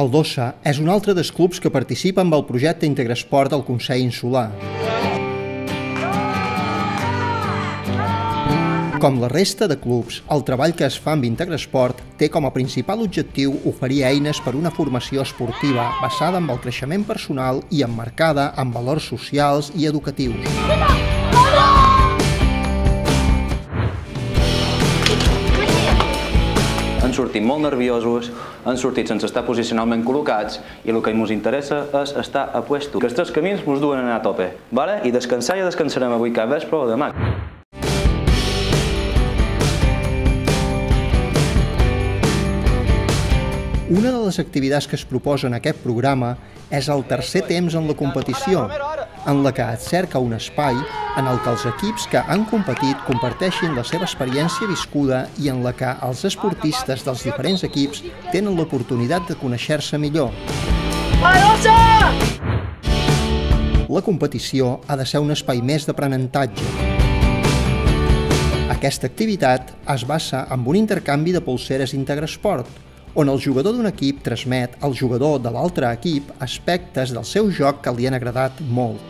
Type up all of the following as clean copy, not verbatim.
El Dossa és un altre dels clubs que participa amb el projecte Integresport del Consell Insular. Com la resta de clubs, el treball que es fa amb Integresport té com a principal objectiu oferir eines per a una formació esportiva basada en el creixement personal i emmarcada en valors socials i educatius. Han sortit molt nerviosos, han sortit sense estar posicionalment col·locats i el que ens interessa és estar a puesto. Els tres camins ens duen a anar a tope, vale? I descansar ja descansarem avui cap vespre o demà. Una de les activitats que es proposa en aquest programa és el tercer temps en la competició, en la que es cerca un espai en el que els equips que han competit comparteixin la seva experiència viscuda i en la que els esportistes dels diferents equips tenen l'oportunitat de conèixer-se millor. La competició ha de ser un espai més d'aprenentatge. Aquesta activitat es basa en un intercanvi de polseres Integresport, on el jugador d'un equip transmet al jugador de l'altre equip aspectes del seu joc que li han agradat molt.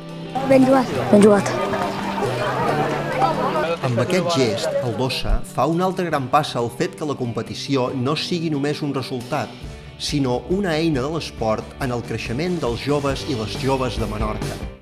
Ben jugat, ben jugat. Amb aquest gest, el Dossa fa un altre gran pas al fet que la competició no sigui només un resultat, sinó una eina de l'esport en el creixement dels joves i les joves de Menorca.